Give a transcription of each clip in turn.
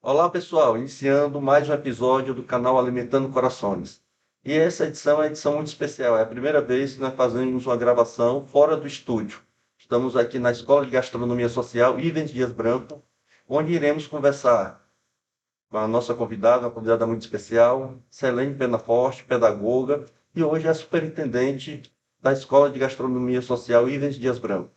Olá, pessoal, iniciando mais um episódio do canal Alimentando Corações. E essa edição é uma edição muito especial, é a primeira vez que nós fazemos uma gravação fora do estúdio. Estamos aqui na Escola de Gastronomia Social Ivens Dias Branco, onde iremos conversar com a nossa convidada, uma convidada muito especial, Selene Penaforte, pedagoga, e hoje é a superintendente da Escola de Gastronomia Social Ivens Dias Branco.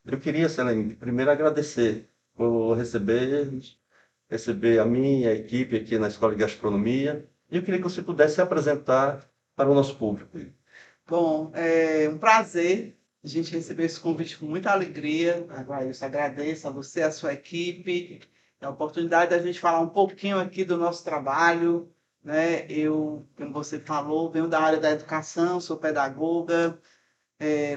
Eu queria, Selene, primeiro agradecer por receber a minha equipe aqui na Escola de Gastronomia. E eu queria que você pudesse se apresentar para o nosso público. Bom, é um prazer a gente receber esse convite com muita alegria. Agora, eu agradeço a você, a sua equipe, a oportunidade da gente falar um pouquinho aqui do nosso trabalho, né? Eu, como você falou, venho da área da educação, sou pedagoga.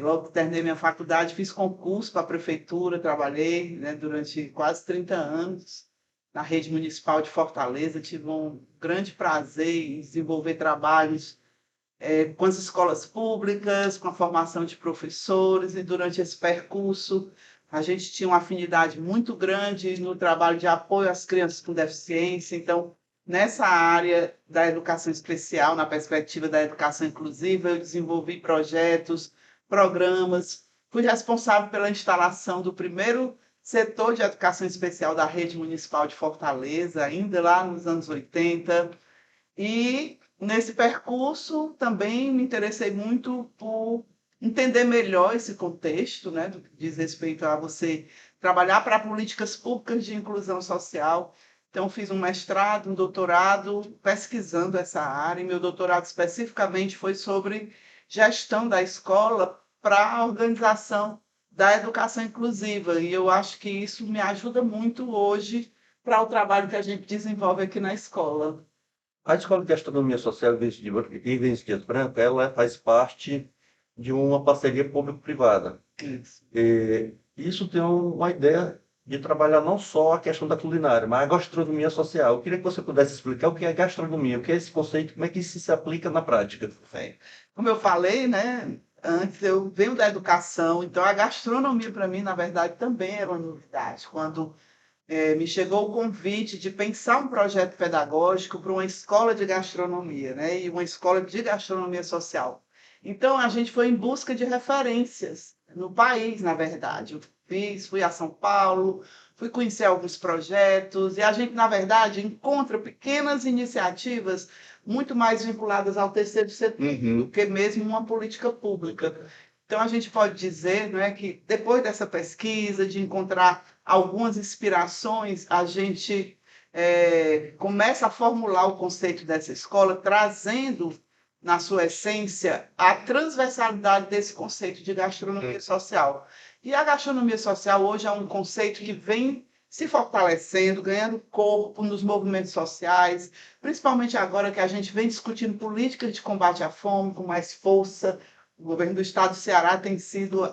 Logo que terminei minha faculdade, fiz concurso para a prefeitura, trabalhei, né, durante quase 30 anos na rede municipal de Fortaleza. Tive um grande prazer em desenvolver trabalhos com as escolas públicas, com a formação de professores, e durante esse percurso a gente tinha uma afinidade muito grande no trabalho de apoio às crianças com deficiência. Então, nessa área da educação especial, na perspectiva da educação inclusiva, eu desenvolvi projetos, programas, fui responsável pela instalação do primeiro setor de educação especial da rede municipal de Fortaleza, ainda lá nos anos 80. E nesse percurso também me interessei muito por entender melhor esse contexto, né, do que diz respeito a você trabalhar para políticas públicas de inclusão social. Então, fiz um mestrado, um doutorado pesquisando essa área, e meu doutorado especificamente foi sobre gestão da escola para a organização da educação inclusiva. E eu acho que isso me ajuda muito hoje para o trabalho que a gente desenvolve aqui na escola. A Escola de Gastronomia Social Ivens Dias Branco, ela faz parte de uma parceria público-privada. Isso. Isso tem uma ideia de trabalhar não só a questão da culinária, mas a gastronomia social. Eu queria que você pudesse explicar o que é gastronomia, o que é esse conceito, como é que isso se aplica na prática. Bem, como eu falei, né, antes, eu venho da educação, então a gastronomia para mim, na verdade, também era uma novidade. Quando me chegou o convite de pensar um projeto pedagógico para uma escola de gastronomia, né, e uma escola de gastronomia social. Então, a gente foi em busca de referências no país, na verdade. Fui a São Paulo, fui conhecer alguns projetos, e a gente, na verdade, encontra pequenas iniciativas muito mais vinculadas ao terceiro setor do que mesmo uma política pública. Então, a gente pode dizer, não é, que depois dessa pesquisa, de encontrar algumas inspirações, a gente começa a formular o conceito dessa escola, trazendo, na sua essência, a transversalidade desse conceito de gastronomia social. E a gastronomia social hoje é um conceito que vem se fortalecendo, ganhando corpo nos movimentos sociais, principalmente agora que a gente vem discutindo políticas de combate à fome com mais força. O governo do estado do Ceará tem sido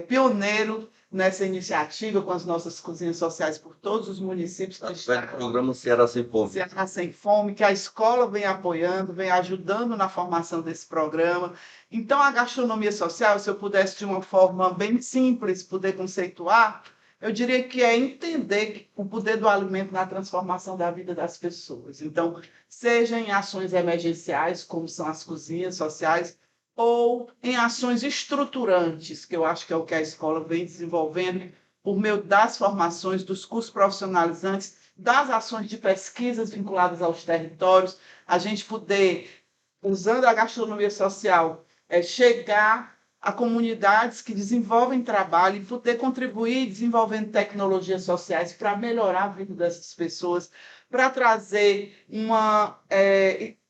pioneiro nessa iniciativa com as nossas cozinhas sociais por todos os municípios do estado. O programa Ceará Sem Fome. Ceará Sem Fome, que a escola vem apoiando, vem ajudando na formação desse programa. Então, a gastronomia social, se eu pudesse de uma forma bem simples poder conceituar, eu diria que é entender o poder do alimento na transformação da vida das pessoas. Então, seja em ações emergenciais, como são as cozinhas sociais, ou em ações estruturantes, que eu acho que é o que a escola vem desenvolvendo por meio das formações, dos cursos profissionalizantes, das ações de pesquisas vinculadas aos territórios, a gente poder, usando a gastronomia social, chegar a comunidades que desenvolvem trabalho e poder contribuir desenvolvendo tecnologias sociais para melhorar a vida dessas pessoas, para trazer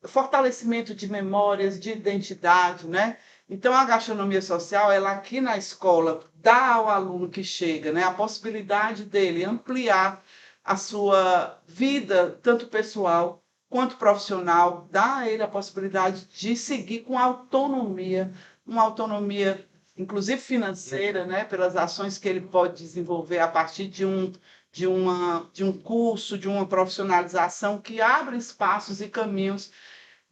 fortalecimento de memórias, de identidade, né? Então, a gastronomia social, ela aqui na escola, dá ao aluno que chega, né, a possibilidade dele ampliar a sua vida, tanto pessoal quanto profissional, dá a ele a possibilidade de seguir com autonomia, uma autonomia, inclusive financeira, né, pelas ações que ele pode desenvolver a partir de um curso, de uma profissionalização que abre espaços e caminhos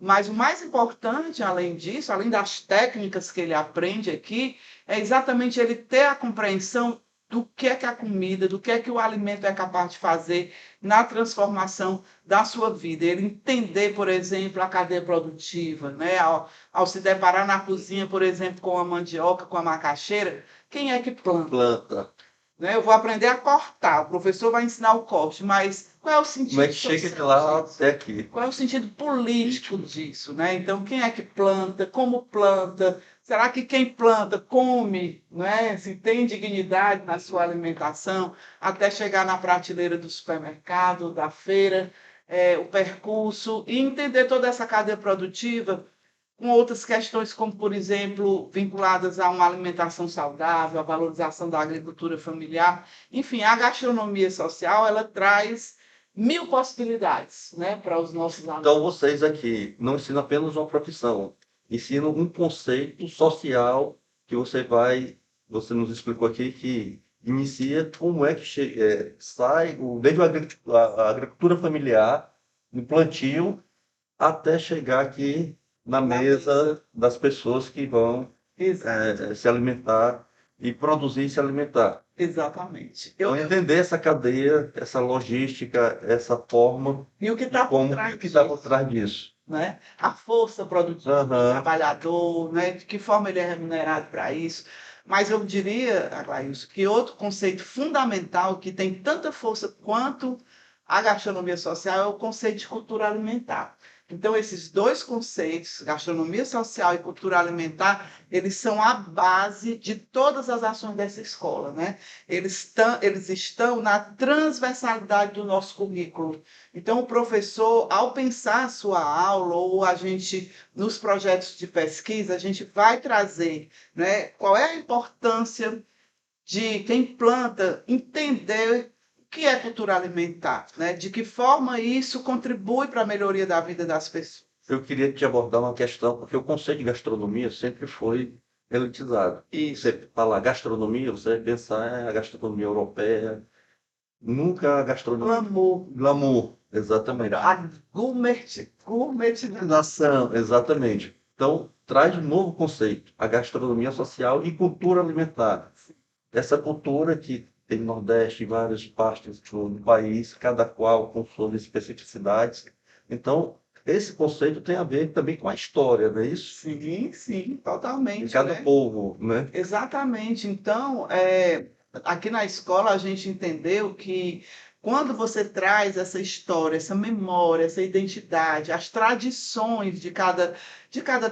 Mas o mais importante, além disso, além das técnicas que ele aprende aqui, é exatamente ele ter a compreensão do que é a comida, do que é que o alimento é capaz de fazer na transformação da sua vida. Ele entender, por exemplo, a cadeia produtiva, né? Ao se deparar na cozinha, por exemplo, com a mandioca, com a macaxeira, quem é que planta? Planta. Né? Eu vou aprender a cortar, o professor vai ensinar o corte, mas qual é o sentido Como é que chega de lá até aqui? qual é o sentido político disso, né? Então, quem é que planta? Como planta? Será que quem planta come, né? Se tem dignidade na sua alimentação, até chegar na prateleira do supermercado, da feira, o percurso, e entender toda essa cadeia produtiva com outras questões, como, por exemplo, vinculadas a uma alimentação saudável, a valorização da agricultura familiar. Enfim, a gastronomia social, ela traz mil possibilidades, né, para os nossos alunos. Então, vocês aqui não ensinam apenas uma profissão, ensinam um conceito social que você nos explicou aqui, que inicia como é que sai desde a agricultura familiar, no plantio, até chegar aqui na mesa das pessoas que vão Exato. se alimentar e produzir e se alimentar. Exatamente. Então, entender essa cadeia, essa logística, essa forma, E o que está por como trás que está disso, por trás disso. né? A força produtiva do Aham. trabalhador, né? De que forma ele é remunerado para isso. Mas eu diria, Aglailson, que outro conceito fundamental que tem tanta força quanto a gastronomia social é o conceito de cultura alimentar. Então, esses dois conceitos, gastronomia social e cultura alimentar, eles são a base de todas as ações dessa escola, né? Eles estão na transversalidade do nosso currículo. Então, o professor, ao pensar a sua aula, ou a gente, nos projetos de pesquisa, a gente vai trazer, né, qual é a importância de quem planta entender o que é cultura alimentar, né? De que forma isso contribui para a melhoria da vida das pessoas. Eu queria te abordar uma questão, porque o conceito de gastronomia sempre foi elitizado. Isso. Você fala gastronomia, você vai pensar a gastronomia europeia, nunca a gastronomia Glamour, glamour, exatamente. a gourmetização. Nação, exatamente. Então, traz um novo conceito, a gastronomia social e cultura alimentar. Essa cultura que tem no Nordeste, em várias partes do país, cada qual com suas especificidades. Então, esse conceito tem a ver também com a história, não é isso? Sim, sim, De totalmente, cada né? povo, né? Exatamente. Então, aqui na escola a gente entendeu que quando você traz essa história, essa memória, essa identidade, as tradições de cada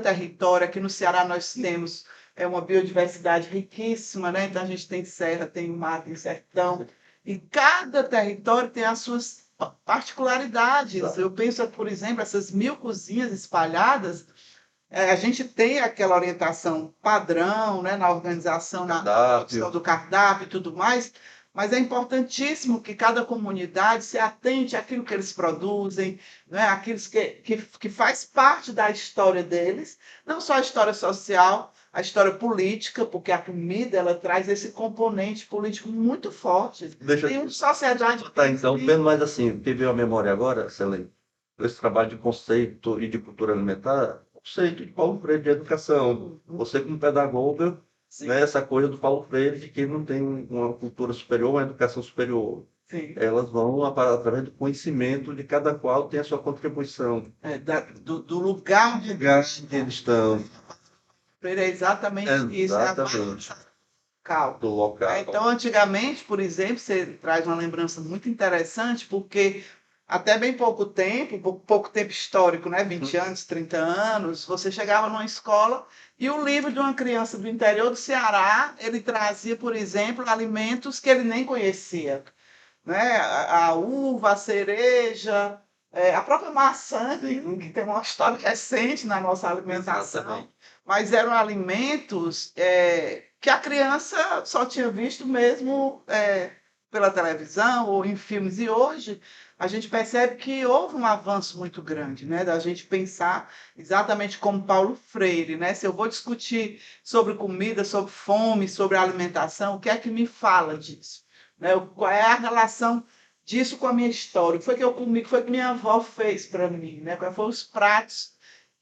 território, aqui no Ceará nós temos uma biodiversidade riquíssima, né? Então a gente tem serra, tem mar, tem sertão, e cada território tem as suas particularidades. Eu penso, por exemplo, essas 1.000 cozinhas espalhadas, a gente tem aquela orientação padrão, né, na organização, na questão Cardápio. do cardápio e tudo mais, mas é importantíssimo que cada comunidade se atente àquilo que eles produzem, né, àquilo que faz parte da história deles, não só a história social, a história política, porque a comida ela traz esse componente político muito forte. Deixa Tem eu uma sociedade. tá, então, vendo mais assim, o que veio a memória agora, Selene, esse trabalho de conceito e de cultura alimentar, conceito de Paulo Freire de educação. Você como pedagoga, Sim, né, essa coisa do Paulo Freire de que não tem uma cultura superior, uma educação superior. sim. Elas vão através do conhecimento de cada qual tem a sua contribuição. Do lugar onde Lugar onde eles estão. é exatamente isso, é a Exatamente. local. Do local. Então, antigamente, por exemplo, você traz uma lembrança muito interessante, porque até bem pouco tempo histórico, né? 20 anos, 30 anos, você chegava numa escola e o livro de uma criança do interior do Ceará, ele trazia, por exemplo, alimentos que ele nem conhecia, né? A uva, a cereja, a própria maçã, que tem uma história recente na nossa alimentação, Exatamente. mas eram alimentos que a criança só tinha visto mesmo pela televisão ou em filmes. E hoje a gente percebe que houve um avanço muito grande, né? Da gente pensar exatamente como Paulo Freire, né? Se eu vou discutir sobre comida, sobre fome, sobre alimentação, o que é que me fala disso? Né? Qual é a relação disso com a minha história? O que foi que eu comi? O que foi que minha avó fez para mim? Né? Quais foram os pratos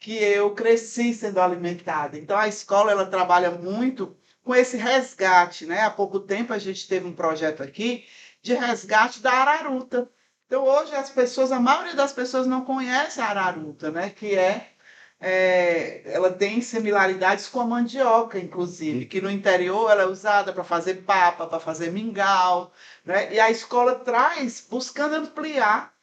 que eu cresci sendo alimentada. Então, a escola ela trabalha muito com esse resgate, né? Há pouco tempo a gente teve um projeto aqui de resgate da araruta. Então, hoje a maioria das pessoas não conhece a araruta, né? Ela tem similaridades com a mandioca, inclusive, que no interior ela é usada para fazer papa, para fazer mingau, né? E a escola traz, buscando ampliar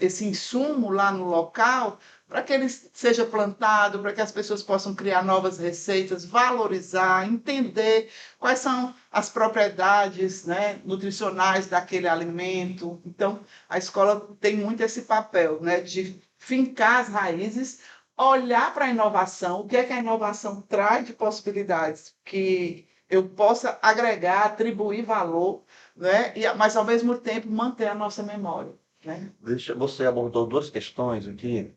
esse insumo lá no local, para que ele seja plantado, para que as pessoas possam criar novas receitas, valorizar, entender quais são as propriedades, né, nutricionais daquele alimento. Então, a escola tem muito esse papel, né, de fincar as raízes, olhar para a inovação, o que é que a inovação traz de possibilidades que eu possa agregar, atribuir valor, né? Mas ao mesmo tempo manter a nossa memória, né? Você abordou duas questões aqui,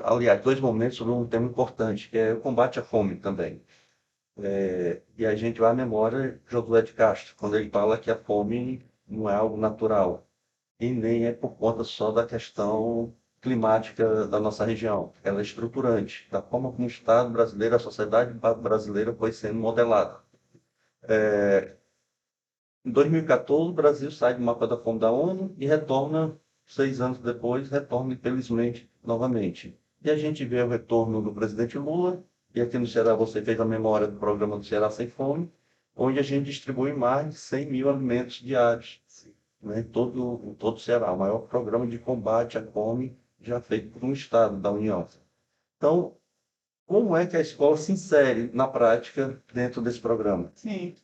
aliás, dois momentos sobre um tema importante, que é o combate à fome também. E a gente vai à memória de José de Castro, quando ele fala que a fome não é algo natural, e nem é por conta só da questão climática da nossa região. Ela é estruturante, da forma como o Estado brasileiro, a sociedade brasileira foi sendo modelada. Em 2014, o Brasil sai do mapa da fome da ONU e retorna, 6 anos depois, retorna, infelizmente, novamente. E a gente vê o retorno do presidente Lula, e aqui no Ceará você fez a memória do programa do Ceará Sem Fome, onde a gente distribui mais de 100 mil alimentos diários, né, em todo o Ceará, o maior programa de combate à fome já feito por um Estado da União. Então, como é que a escola se insere na prática dentro desse programa? Sim.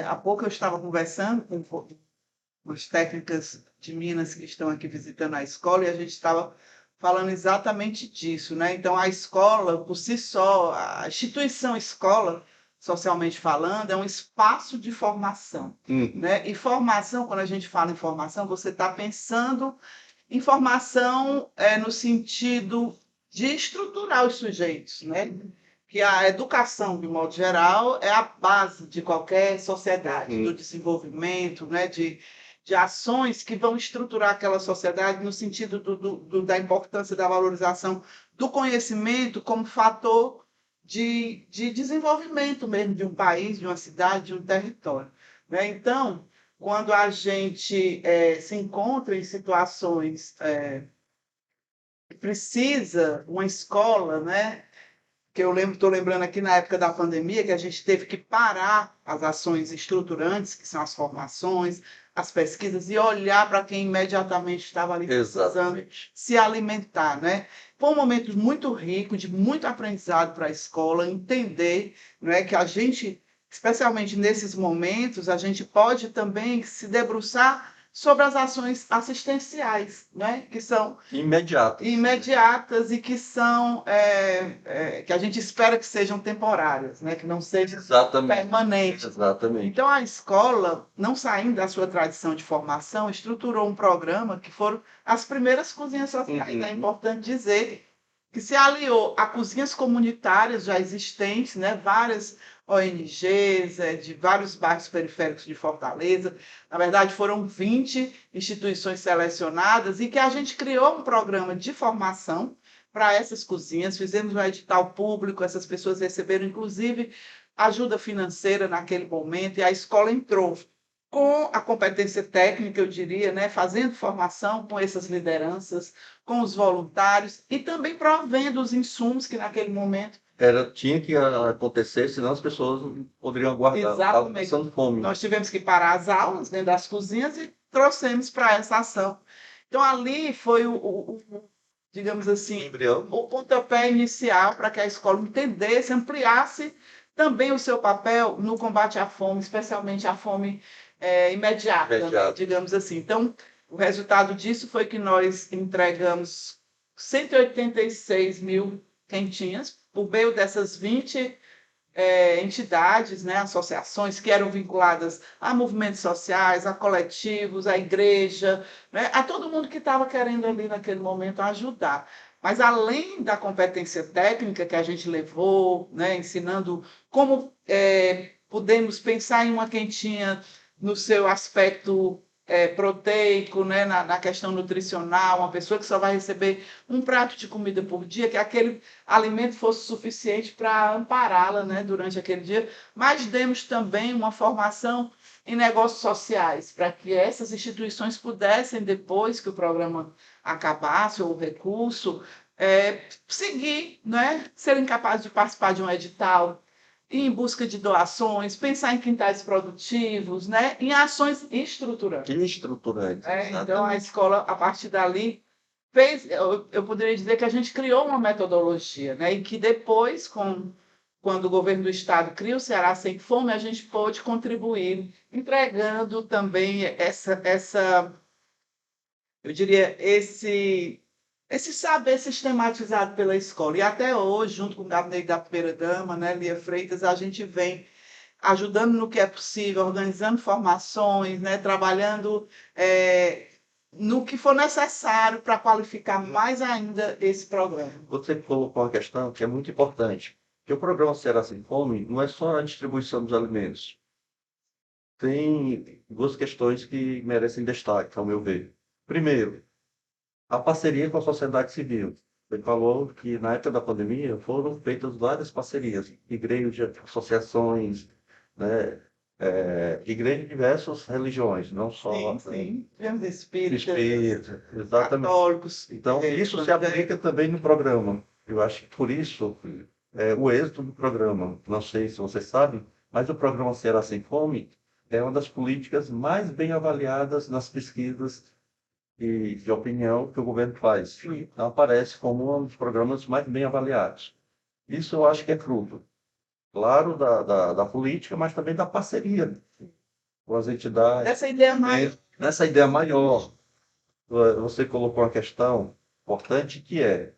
Há pouco eu estava conversando com as técnicas de Minas que estão aqui visitando a escola e a gente estava falando exatamente disso, né? Então, a escola, por si só, a instituição escola, socialmente falando, é um espaço de formação, né? E formação, quando a gente fala em formação, você está pensando em formação no sentido de estruturar os sujeitos, né? Que a educação, de modo geral, é a base de qualquer sociedade, do desenvolvimento, né? De ações que vão estruturar aquela sociedade no sentido da importância da valorização do conhecimento como fator de desenvolvimento mesmo de um país, de uma cidade, de um território, né? Então, quando a gente se encontra em situações que precisa uma escola, né? Que eu estou lembrando aqui na época da pandemia, que a gente teve que parar as ações estruturantes, que são as formações, as pesquisas, e olhar para quem imediatamente estava ali precisando se alimentar, né? Foi um momento muito rico, de muito aprendizado para a escola, entender, não é, que a gente, especialmente nesses momentos, a gente pode também se debruçar sobre as ações assistenciais, né? Que são imediatas e que são que a gente espera que sejam temporárias, né? Que não sejam permanentes. Exatamente. Então, a escola, não saindo da sua tradição de formação, estruturou um programa que foram as primeiras cozinhas sociais. É importante dizer que se aliou a cozinhas comunitárias já existentes, né? Várias ONGs, de vários bairros periféricos de Fortaleza. Na verdade, foram 20 instituições selecionadas e que a gente criou um programa de formação para essas cozinhas, fizemos um edital público, essas pessoas receberam, inclusive, ajuda financeira naquele momento, e a escola entrou com a competência técnica, eu diria, né, fazendo formação com essas lideranças, com os voluntários e também provendo os insumos que naquele momento tinha que acontecer, senão as pessoas não poderiam aguardar. Exatamente. Passando fome. Nós tivemos que parar as aulas dentro das cozinhas e trouxemos para essa ação. Então, ali foi digamos assim, o pontapé inicial para que a escola entendesse, ampliasse também o seu papel no combate à fome, especialmente à fome imediata, né, digamos assim. Então, o resultado disso foi que nós entregamos 186 mil quentinhas, por meio dessas 20 entidades, né, associações que eram vinculadas a movimentos sociais, a coletivos, à igreja, né, a todo mundo que estava querendo ali naquele momento ajudar. Mas além da competência técnica que a gente levou, né, ensinando como podemos pensar em uma quentinha no seu aspecto proteico, né, na questão nutricional, uma pessoa que só vai receber um prato de comida por dia, que aquele alimento fosse suficiente para ampará-la, né, durante aquele dia, mas demos também uma formação em negócios sociais, para que essas instituições pudessem, depois que o programa acabasse, ou o recurso, seguir, né, serem capazes de participar de um edital, ir em busca de doações, pensar em quintais produtivos, né, em ações estruturantes. Estruturante. Então, a escola, a partir dali, fez, eu poderia dizer que a gente criou uma metodologia, né, e que depois, quando o governo do estado cria o Ceará Sem Fome, a gente pôde contribuir, entregando também eu diria, esse saber sistematizado pela escola. E até hoje, junto com o gabinete da primeira-dama, né, Lia Freitas, a gente vem ajudando no que é possível, organizando formações, né, trabalhando no que for necessário para qualificar mais ainda esse programa. Você colocou uma questão que é muito importante, que o programa Ceará Sem Fome não é só a distribuição dos alimentos. Tem duas questões que merecem destaque, ao meu ver. Primeiro, a parceria com a sociedade civil. Ele falou que na época da pandemia foram feitas várias parcerias, igrejas, associações, né, igrejas de diversas religiões, não só Sim. Temos espíritas, exatamente. católicos. Então, isso se aplica também no programa. Eu acho que por isso o êxito do programa, não sei se você sabe, mas o programa Ceará Sem Fome é uma das políticas mais bem avaliadas nas pesquisas e de opinião que o governo faz. Então, aparece como um dos programas mais bem avaliados. Isso eu acho que é fruto, claro, da política, mas também da parceria com as entidades. Dessa ideia mais. Nessa ideia maior, você colocou uma questão importante que é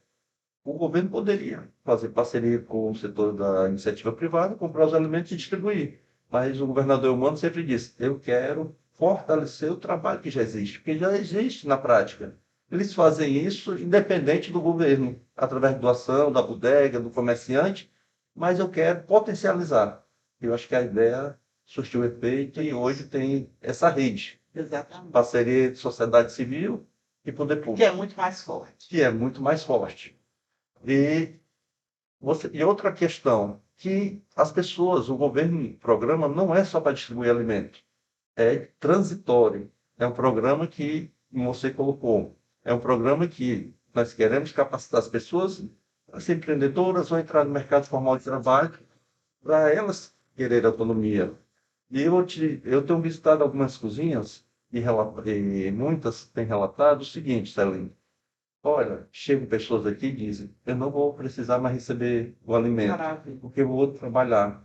o governo poderia fazer parceria com o setor da iniciativa privada, comprar os alimentos e distribuir. Mas o governador Eumano sempre disse, eu quero fortalecer o trabalho que já existe, porque já existe na prática. Eles fazem isso independente do governo, através de doação, da bodega, do comerciante, mas eu quero potencializar. Eu acho que a ideia surtiu efeito e hoje tem essa rede. Exatamente. Parceria de sociedade civil e poder público. Que é muito mais forte. Que é muito mais forte. E outra questão, que as pessoas, o governo programa não é só para distribuir alimento, é transitório. É um programa que, como você colocou, é um programa que nós queremos capacitar as pessoas a ser empreendedoras ou entrar no mercado formal de trabalho para elas quererem autonomia. E eu tenho visitado algumas cozinhas e muitas têm relatado o seguinte, Celine. Olha, chegam pessoas aqui e dizem, eu não vou precisar mais receber o alimento, Maravilha. porque eu vou trabalhar.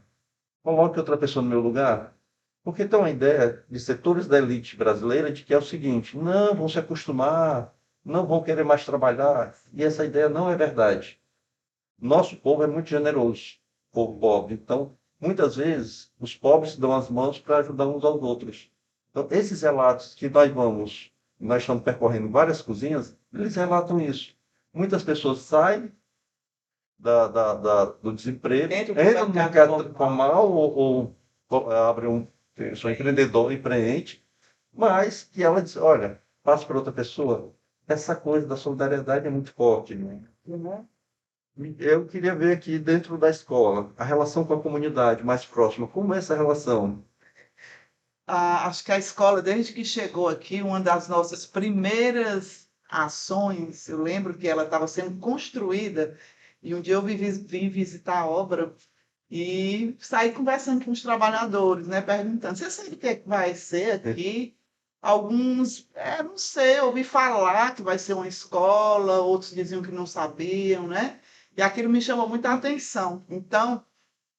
Coloque outra pessoa no meu lugar. Porque tem uma ideia de setores da elite brasileira de que é o seguinte, não vão se acostumar, não vão querer mais trabalhar. E essa ideia não é verdade. Nosso povo é muito generoso, povo pobre. Então, muitas vezes, os pobres dão as mãos para ajudar uns aos outros. Então, esses relatos que nós estamos percorrendo várias cozinhas, eles relatam isso. Muitas pessoas saem do desemprego, entram no mercado formal ou abrem são empreendedor, empreende, mas que ela diz, olha, passa para outra pessoa. Essa coisa da solidariedade é muito forte. Né? Uhum. Eu queria ver aqui dentro da escola, a relação com a comunidade mais próxima. Como é essa relação? Acho que a escola, desde que chegou aqui, uma das nossas primeiras ações, eu lembro que ela estava sendo construída, e um dia eu vim visitar a obra e saí conversando com os trabalhadores, né, perguntando, você sabe o que é que vai ser aqui? Alguns, não sei, ouvi falar que vai ser uma escola, outros diziam que não sabiam, né? E aquilo me chamou muita atenção. Então,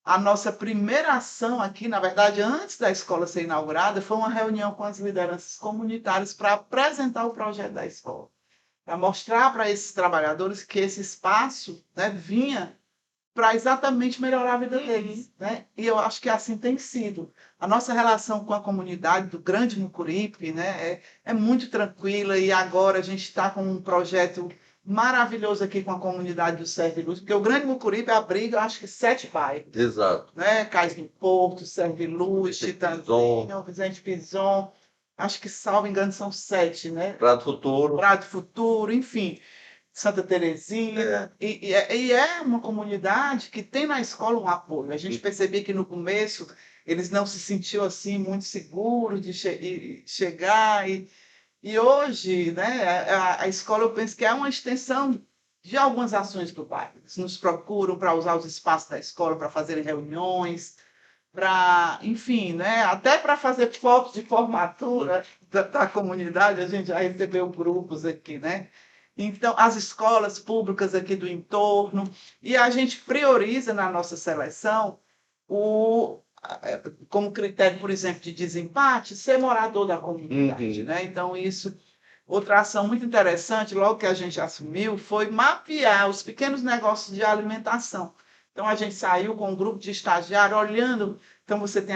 a nossa primeira ação aqui, na verdade, antes da escola ser inaugurada, foi uma reunião com as lideranças comunitárias para apresentar o projeto da escola, para mostrar para esses trabalhadores que esse espaço, né, vinha para exatamente melhorar a vida deles. Né? E eu acho que assim tem sido. A nossa relação com a comunidade do Grande Mucuripe, né, é muito tranquila, e agora a gente está com um projeto maravilhoso aqui com a comunidade do Serviluz, porque o Grande Mucuripe abriga, eu acho que 7 bairros. Exato. Né? Cais do Porto, Serviluz, Chitãozinho, Vicente Pison. acho que, salvo engano, são 7, né? Prato Futuro. Prato Futuro, enfim, Santa Terezinha. E é uma comunidade que tem na escola um apoio. A gente percebia que no começo eles não se sentiam assim muito seguros de chegar. E hoje, né, a escola, eu penso que é uma extensão de algumas ações do bairro. Eles nos procuram para usar os espaços da escola para fazer reuniões, para, enfim, né, até para fazer fotos de formatura da comunidade. A gente já recebeu grupos aqui, né? Então, as escolas públicas aqui do entorno, e a gente prioriza na nossa seleção o, como critério, por exemplo, de desempate, ser morador da comunidade, né? Então, isso, outra ação muito interessante, logo que a gente assumiu, foi mapear os pequenos negócios de alimentação. Então, a gente saiu com um grupo de estagiários olhando. Então, você tem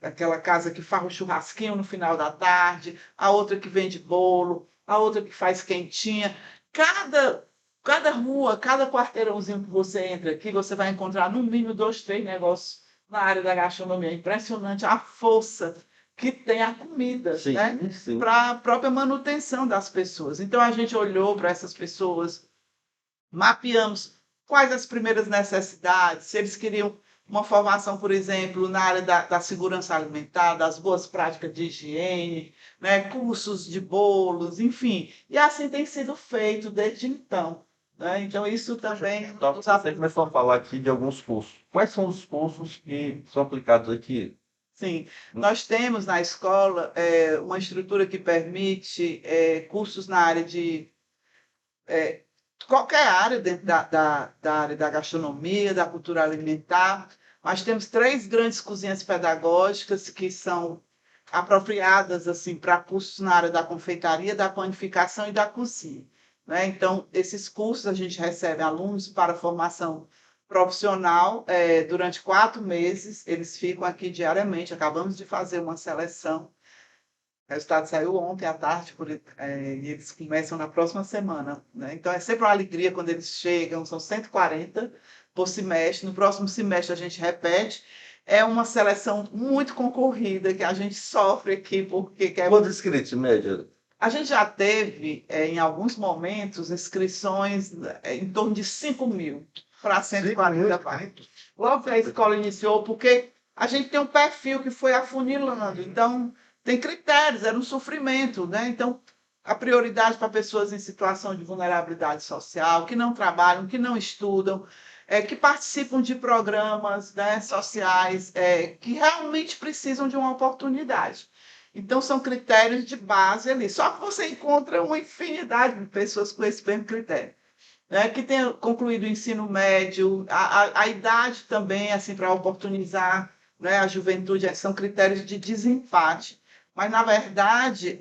aquela casa que faz o churrasquinho no final da tarde, a outra que vende bolo, a outra que faz quentinha. Cada rua, cada quarteirãozinho que você entra aqui, você vai encontrar no mínimo 2, 3 negócios na área da gastronomia. É impressionante a força que tem a comida, Sim, né? sim. Para a própria manutenção das pessoas. Então, a gente olhou para essas pessoas, mapeamos quais as primeiras necessidades, se eles queriam uma formação, por exemplo, na área da segurança alimentar, das boas práticas de higiene, né, cursos de bolos, enfim. E assim tem sido feito desde então, né? Então, isso também Então, nos você começou a falar aqui de alguns cursos. Quais são os cursos que são aplicados aqui? Sim, nós temos na escola uma estrutura que permite cursos na área de qualquer área dentro da área da gastronomia, da cultura alimentar. Nós temos 3 grandes cozinhas pedagógicas que são apropriadas assim para cursos na área da confeitaria, da panificação e da cozinha, né? Então, esses cursos a gente recebe alunos para formação profissional durante 4 meses. Eles ficam aqui diariamente. Acabamos de fazer uma seleção. O resultado saiu ontem à tarde, e eles começam na próxima semana, né? Então, é sempre uma alegria quando eles chegam. São 140 por semestre. No próximo semestre, a gente repete. É uma seleção muito concorrida que a gente sofre aqui, porque Quantos inscritos, em média? a gente já teve, em alguns momentos, inscrições em torno de 5.000 para 140 vagas. Logo que a escola iniciou, porque a gente tem um perfil que foi afunilando. Então, tem critérios, era um sofrimento, né? Então, a prioridade para pessoas em situação de vulnerabilidade social, que não trabalham, que não estudam, que participam de programas, né, sociais, que realmente precisam de uma oportunidade. Então, são critérios de base ali. Só que você encontra uma infinidade de pessoas com esse mesmo critério, né, que tenham concluído o ensino médio, a idade também, assim, para oportunizar, né, a juventude, são critérios de desempate. Mas, na verdade,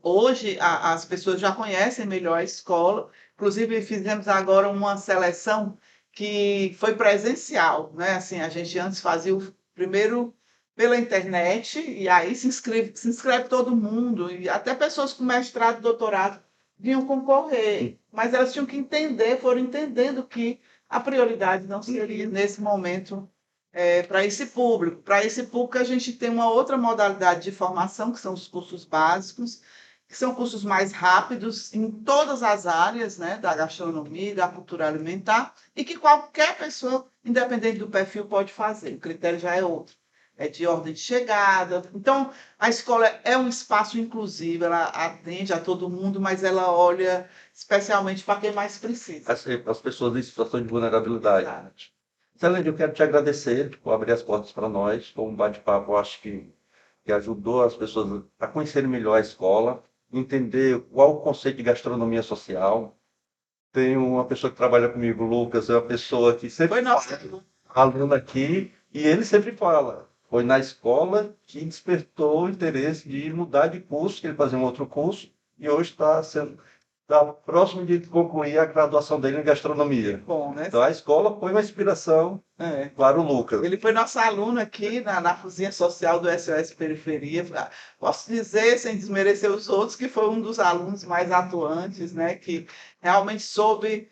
hoje as pessoas já conhecem melhor a escola. Inclusive, fizemos agora uma seleção que foi presencial, né? Assim, a gente antes fazia o primeiro pela internet, e aí se inscreve todo mundo, e até pessoas com mestrado, doutorado vinham concorrer, mas elas tinham que entender, foram entendendo que a prioridade não seria nesse momento para esse público. Para esse público, a gente tem uma outra modalidade de formação, que são os cursos básicos, que são cursos mais rápidos em todas as áreas, né, da gastronomia e da cultura alimentar, e que qualquer pessoa, independente do perfil, pode fazer. O critério já é outro, é de ordem de chegada. Então, a escola é um espaço inclusivo, ela atende a todo mundo, mas ela olha especialmente para quem mais precisa. As pessoas em situação de vulnerabilidade. Exato. Celene, eu quero te agradecer por abrir as portas para nós. Foi um bate-papo, eu acho que ajudou as pessoas a conhecerem melhor a escola, entender qual o conceito de gastronomia social. Tem uma pessoa que trabalha comigo, o Lucas, é uma pessoa que sempre Foi nosso. aluno aqui, e ele sempre fala, foi na escola que despertou o interesse de mudar de curso, que ele fazia um outro curso, e hoje está próximo de concluir a graduação dele em gastronomia. Bom, né? Então a escola foi uma inspiração para o Lucas. Ele foi nosso aluno aqui na cozinha social do SOS Periferia. Posso dizer, sem desmerecer os outros, que foi um dos alunos mais atuantes, né? Que realmente soube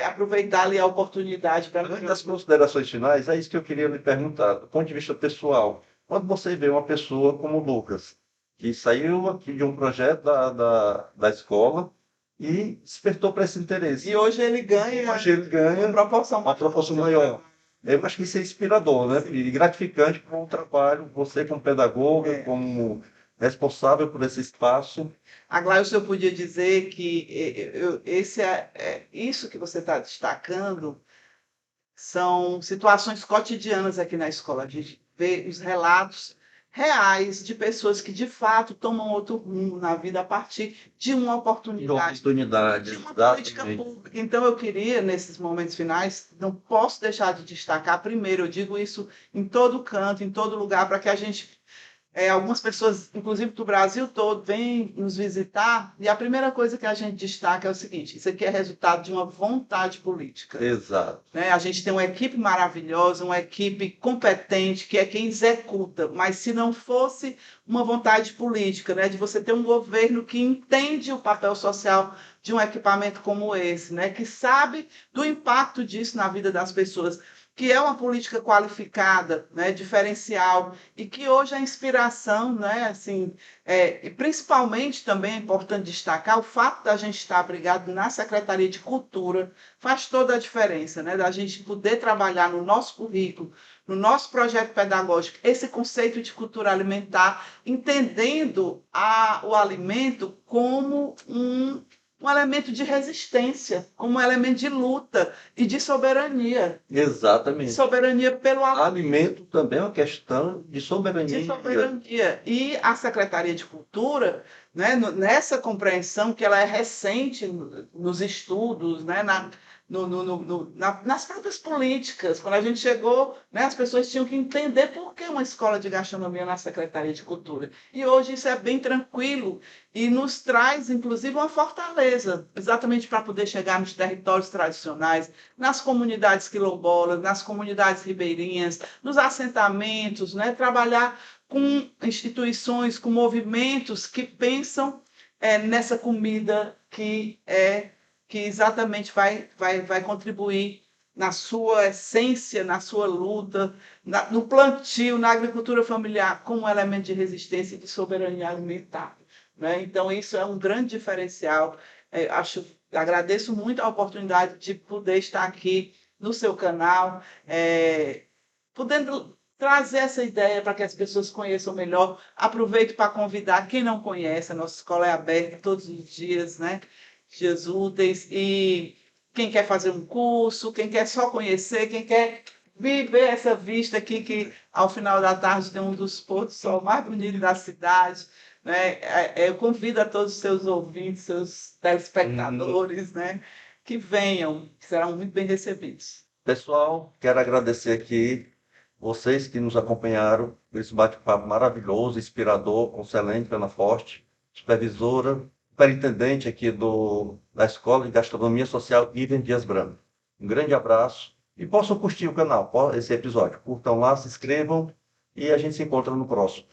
aproveitar ali a oportunidade para... Além das considerações finais, é isso que eu queria lhe perguntar, do ponto de vista pessoal. quando você vê uma pessoa como o Lucas, que saiu aqui de um projeto da escola e despertou para esse interesse. E hoje ele ganha Hoje ele ganha uma proporção maior. Eu acho que isso é inspirador, né? E gratificante para o trabalho, você como pedagoga, como responsável por esse espaço. Aglailson, eu podia dizer que isso que você está destacando são situações cotidianas aqui na escola. A gente vê os relatos reais de pessoas que, de fato, tomam outro rumo na vida a partir de uma oportunidade, de uma política pública. Então, eu queria, nesses momentos finais, não posso deixar de destacar, primeiro, eu digo isso em todo canto, em todo lugar, para que a gente algumas pessoas, inclusive do Brasil todo, vêm nos visitar e a primeira coisa que a gente destaca é o seguinte: isso aqui é resultado de uma vontade política. Exato. Né? A gente tem uma equipe maravilhosa, uma equipe competente, que é quem executa, mas se não fosse uma vontade política, né, de você ter um governo que entende o papel social de um equipamento como esse, né, que sabe do impacto disso na vida das pessoas, que é uma política qualificada, né, diferencial, e que hoje é inspiração, né, assim, e principalmente também é importante destacar o fato da gente estar abrigado na Secretaria de Cultura, faz toda a diferença, né, da gente poder trabalhar no nosso currículo, no nosso projeto pedagógico, esse conceito de cultura alimentar, entendendo o alimento como um elemento de resistência, como um elemento de luta e de soberania. Exatamente. Soberania pelo alimento também é uma questão de soberania. De soberania. E a Secretaria de Cultura, né, nessa compreensão que ela é recente nos estudos, né, nas próprias políticas. Quando a gente chegou, né, as pessoas tinham que entender por que uma escola de gastronomia na Secretaria de Cultura. E hoje isso é bem tranquilo e nos traz, inclusive, uma fortaleza, exatamente para poder chegar nos territórios tradicionais, nas comunidades quilombolas, nas comunidades ribeirinhas, nos assentamentos, né, trabalhar com instituições, com movimentos que pensam nessa comida que exatamente vai contribuir na sua essência, na sua luta, no plantio, na agricultura familiar, como elemento de resistência e de soberania alimentar. Né? Então, isso é um grande diferencial. Agradeço muito a oportunidade de poder estar aqui no seu canal, podendo trazer essa ideia para que as pessoas conheçam melhor. Aproveito para convidar quem não conhece, a nossa escola é aberta todos os dias, né? Dias úteis, e quem quer fazer um curso, quem quer só conhecer, quem quer viver essa vista aqui, que ao final da tarde tem um dos pôr do sol mais bonitos da cidade, né? Eu convido a todos os seus ouvintes, seus telespectadores, né, que venham, que serão muito bem recebidos. Pessoal, quero agradecer aqui vocês que nos acompanharam por esse bate-papo maravilhoso, inspirador, com Selene Penaforte, supervisora, superintendente aqui da Escola de Gastronomia Social Ivem Dias Branco. Um grande abraço e possam curtir o canal, esse episódio. Curtam lá, se inscrevam e a gente se encontra no próximo.